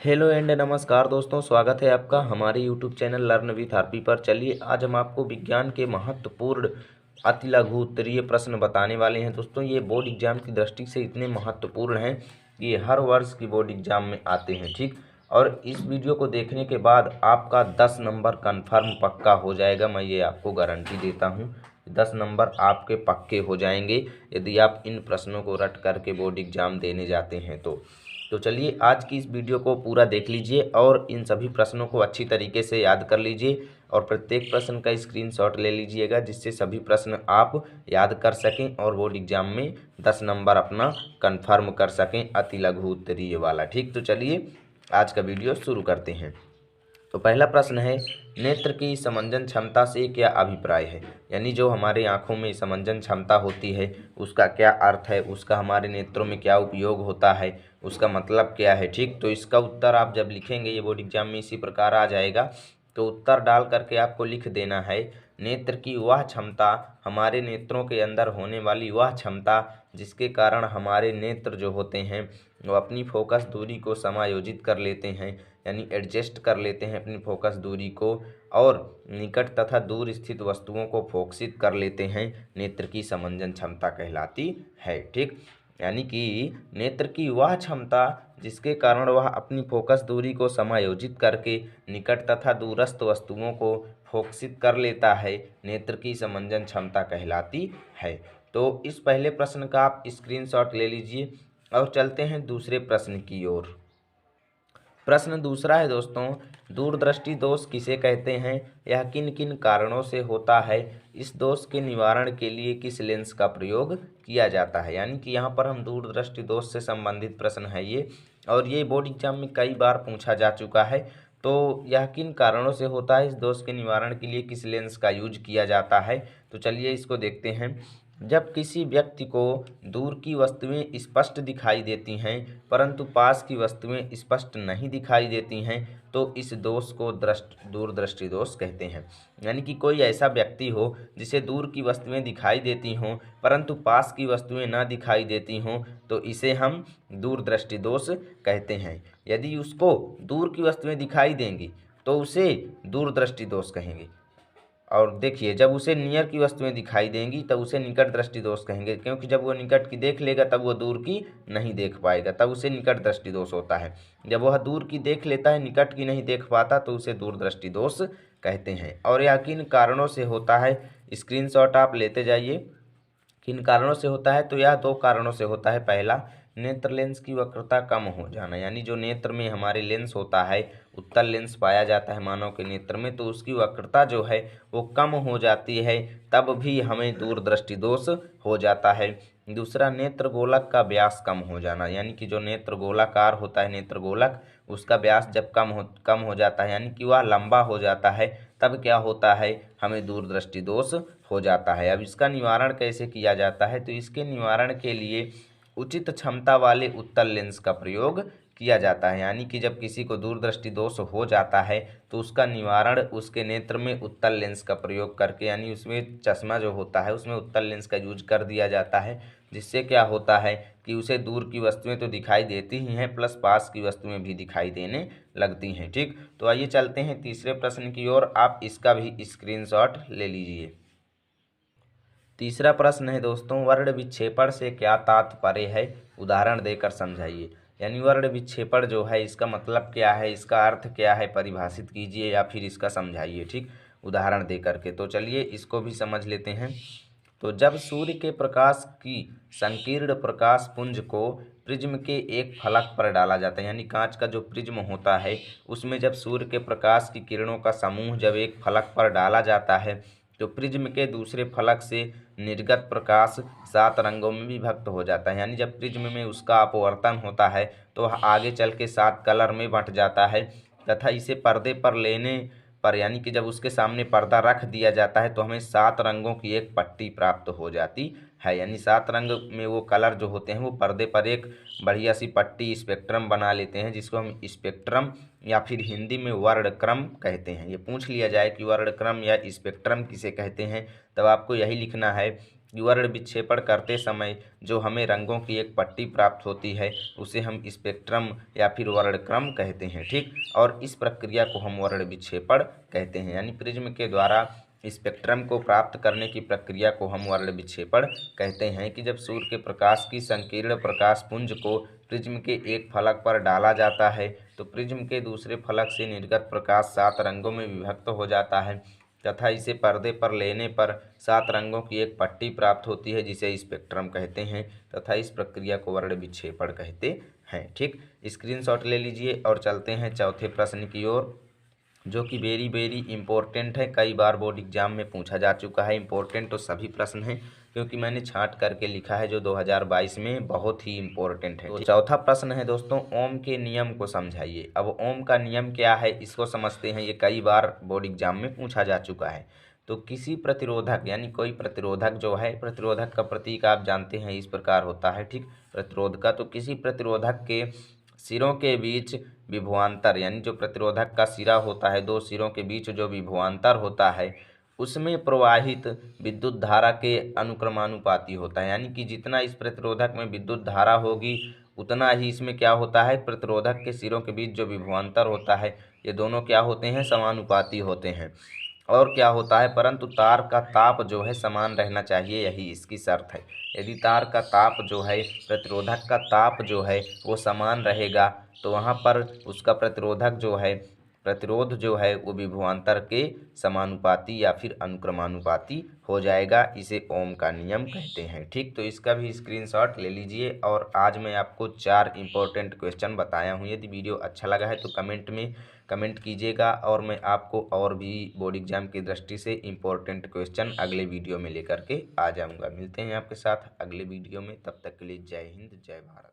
Hello and नमस्कार दोस्तों, स्वागत है आपका हमारे YouTube channel learn with RP पर। चलिए आज हम आपको विज्ञान के महत्वपूर्ण अति लघु उत्तरीय प्रश्न बताने वाले हैं। दोस्तों ये बोर्ड एग्जाम की दृष्टि से इतने महत्वपूर्ण हैं कि ये हर वर्ष की बोर्ड एग्जाम में आते हैं, ठीक। और इस वीडियो को देखने के बाद आपका 10 नंबर कन्फर्म पक्का हो जाएगा। मैं ये आपको गारंटी देता हूँ, 10 नंबर आपके पक्के हो जाएंगे यदि आप इन प्रश्नों को रट करके बोर्ड एग्जाम देने जाते हैं तो चलिए आज की इस वीडियो को पूरा देख लीजिए और इन सभी प्रश्नों को अच्छी तरीके से याद कर लीजिए और प्रत्येक प्रश्न का स्क्रीनशॉट ले लीजिएगा, जिससे सभी प्रश्न आप याद कर सकें और बोर्ड एग्जाम में 10 नंबर अपना कंफर्म कर सकें अति लघु उत्तरीय वाला, ठीक। तो चलिए आज का वीडियो शुरू करते हैं। तो पहला प्रश्न है, नेत्र की समंजन क्षमता से क्या अभिप्राय है। यानी जो हमारे आँखों में समंजन क्षमता होती है उसका क्या अर्थ है, उसका हमारे नेत्रों में क्या उपयोग होता है, उसका मतलब क्या है, ठीक। तो इसका उत्तर आप जब लिखेंगे, ये बोर्ड एग्जाम में इसी प्रकार आ जाएगा। तो उत्तर डाल करके आपको लिख देना है, नेत्र की वह क्षमता, हमारे नेत्रों के अंदर होने वाली वह क्षमता जिसके कारण हमारे नेत्र जो होते हैं वो अपनी फोकस दूरी को समायोजित कर लेते हैं, यानी एडजस्ट कर लेते हैं अपनी फोकस दूरी को और निकट तथा दूर स्थित वस्तुओं को फोकसित कर लेते हैं, नेत्र की समंजन क्षमता कहलाती है, ठीक। यानी कि नेत्र की वह क्षमता जिसके कारण वह अपनी फोकस दूरी को समायोजित करके निकट तथा दूरस्थ वस्तुओं को फोकसित कर लेता है, नेत्र की समंजन क्षमता कहलाती है। तो इस पहले प्रश्न का आप स्क्रीनशॉट ले लीजिए और चलते हैं दूसरे प्रश्न की ओर। प्रश्न दूसरा है दोस्तों, दूरदृष्टि दोष किसे कहते हैं, यह किन किन कारणों से होता है, इस दोष के निवारण के लिए किस लेंस का प्रयोग किया जाता है। यानी कि यहाँ पर हम दूरदृष्टि दोष से संबंधित प्रश्न है ये, और ये बोर्ड एग्जाम में कई बार पूछा जा चुका है। तो यह किन कारणों से होता है, इस दोष के निवारण के लिए किस लेंस का यूज किया जाता है। तो चलिए इसको देखते हैं। जब किसी व्यक्ति को दूर की वस्तुएं स्पष्ट दिखाई देती हैं परंतु पास की वस्तुएं स्पष्ट नहीं दिखाई देती हैं तो इस दोष को दूरदृष्टि दोष कहते हैं। यानी कि कोई ऐसा व्यक्ति हो जिसे दूर की वस्तुएं दिखाई देती हों परंतु पास की वस्तुएं ना दिखाई देती हों तो इसे हम दूरदृष्टि दोष कहते हैं। यदि उसको दूर की वस्तुएं दिखाई देंगी तो उसे दूरदृष्टि दोष कहेंगे, और देखिए जब उसे नियर की वस्तुएं दिखाई देंगी तब उसे निकट दृष्टि दोष कहेंगे, क्योंकि जब वो निकट की देख लेगा तब वो दूर की नहीं देख पाएगा, तब उसे निकट दृष्टि दोष होता है। जब वह दूर की देख लेता है निकट की नहीं देख पाता तो उसे दूरदृष्टि दोष कहते हैं। और यह किन कारणों से होता है, स्क्रीनशॉट आप लेते जाइए। किन कारणों से होता है, तो यह 2 कारणों से होता है। पहला, नेत्र लेंस की वक्रता कम हो जाना, यानी जो नेत्र में हमारे लेंस होता है, उत्तल लेंस पाया जाता है मानव के नेत्र में, तो उसकी वक्रता जो है वो कम हो जाती है, तब भी हमें दूरदृष्टि दोष हो जाता है। दूसरा, नेत्र गोलक का व्यास कम हो जाना, यानी कि जो नेत्र गोलाकार होता है नेत्र गोलक, उसका व्यास जब कम हो जाता है यानी कि वह लंबा हो जाता है, तब क्या होता है, हमें दूरदृष्टि दोष हो जाता है। अब इसका निवारण कैसे किया जाता है, तो इसके निवारण के लिए उचित क्षमता वाले उत्तल लेंस का प्रयोग किया जाता है। यानी कि जब किसी को दूरदृष्टि दोष हो जाता है तो उसका निवारण उसके नेत्र में उत्तल लेंस का प्रयोग करके, यानी उसमें चश्मा जो होता है उसमें उत्तल लेंस का यूज कर दिया जाता है, जिससे क्या होता है कि उसे दूर की वस्तुएं तो दिखाई देती ही हैं प्लस पास की वस्तुएं भी दिखाई देने लगती हैं, ठीक। तो आइए चलते हैं तीसरे प्रश्न की ओर, आप इसका भी स्क्रीनशॉट ले लीजिए। तीसरा प्रश्न है दोस्तों, वर्ण विक्षेपण से क्या तात्पर्य है, उदाहरण देकर समझाइए। यानी वर्ण विक्षेपण जो है इसका मतलब क्या है, इसका अर्थ क्या है, परिभाषित कीजिए या फिर इसका समझाइए, ठीक, उदाहरण दे करके। तो चलिए इसको भी समझ लेते हैं। तो जब सूर्य के प्रकाश की संकीर्ण प्रकाश पुंज को प्रिज्म के एक फलक पर डाला जाता है, यानी कांच का जो प्रिज्म होता है उसमें जब सूर्य के प्रकाश की किरणों का समूह जब एक फलक पर डाला जाता है तो प्रिज्म के दूसरे फलक से निर्गत प्रकाश 7 रंगों में विभक्त हो जाता है। यानी जब प्रिज्म में उसका अपवर्तन होता है तो वह आगे चल के 7 कलर में बंट जाता है, तथा इसे पर्दे पर लेने पर, यानी कि जब उसके सामने पर्दा रख दिया जाता है तो हमें 7 रंगों की एक पट्टी प्राप्त हो जाती है। यानी 7 रंग में वो कलर जो होते हैं वो पर्दे पर एक बढ़िया सी पट्टी स्पेक्ट्रम बना लेते हैं, जिसको हम स्पेक्ट्रम या फिर हिंदी में वर्णक्रम कहते हैं। ये पूछ लिया जाए कि वर्णक्रम या स्पेक्ट्रम किसे कहते हैं, तब आपको यही लिखना है वर्ण विक्षेपण करते समय जो हमें रंगों की एक पट्टी प्राप्त होती है उसे हम स्पेक्ट्रम या फिर वर्णक्रम कहते हैं। ठीक, और इस प्रक्रिया को हम वर्ण विक्षेपण कहते हैं। यानी प्रिज्म के द्वारा स्पेक्ट्रम को प्राप्त करने की प्रक्रिया को हम वर्ण विक्षेपण कहते हैं कि जब सूर्य के प्रकाश की संकीर्ण प्रकाश पुंज को प्रिज्म के एक फलक पर डाला जाता है तो प्रिज्म के दूसरे फलक से निर्गत प्रकाश 7 रंगों में विभक्त हो जाता है तथा इसे पर्दे पर लेने पर 7 रंगों की एक पट्टी प्राप्त होती है जिसे स्पेक्ट्रम कहते हैं तथा इस प्रक्रिया को वर्ण विक्षेपण कहते हैं। ठीक, स्क्रीनशॉट ले लीजिए और चलते हैं चौथे प्रश्न की ओर, जो कि वेरी वेरी इंपॉर्टेंट है। कई बार बोर्ड एग्जाम में पूछा जा चुका है। इंपॉर्टेंट तो सभी प्रश्न हैं क्योंकि मैंने छांट करके लिखा है जो 2022 में बहुत ही इंपॉर्टेंट है। तो चौथा प्रश्न है दोस्तों, ओम के नियम को समझाइए। अब ओम का नियम क्या है इसको समझते हैं। ये कई बार बोर्ड एग्जाम में पूछा जा चुका है। तो किसी प्रतिरोधक यानी कोई प्रतिरोधक जो है, प्रतिरोधक का प्रतीक आप जानते हैं इस प्रकार होता है। ठीक, प्रतिरोध का, तो किसी प्रतिरोधक के सिरों के बीच विभवांतर यानी जो प्रतिरोधक का सिरा होता है, 2 सिरों के बीच जो विभवांतर होता है उसमें प्रवाहित विद्युत धारा के अनुक्रमानुपाती होता है। यानी कि जितना इस प्रतिरोधक में विद्युत धारा होगी उतना ही इसमें क्या होता है, प्रतिरोधक के सिरों के बीच जो विभवांतर होता है ये दोनों क्या होते हैं, समानुपाती होते हैं। और क्या होता है, परंतु तार का ताप जो है समान रहना चाहिए, यही इसकी शर्त है। यदि तार का ताप जो है, प्रतिरोधक का ताप जो है वो समान रहेगा तो वहाँ पर उसका प्रतिरोध जो है वो विभवांतर के समानुपाती या फिर अनुक्रमानुपाती हो जाएगा। इसे ओम का नियम कहते हैं। ठीक, तो इसका भी स्क्रीनशॉट ले लीजिए। और आज मैं आपको 4 इंपॉर्टेंट क्वेश्चन बताया हूँ। यदि वीडियो अच्छा लगा है तो कमेंट कीजिएगा और मैं आपको और भी बोर्ड एग्जाम की दृष्टि से इंपॉर्टेंट क्वेश्चन अगले वीडियो में लेकर के आ जाऊँगा। मिलते हैं आपके साथ अगले वीडियो में, तब तक के लिए जय हिंद जय भारत।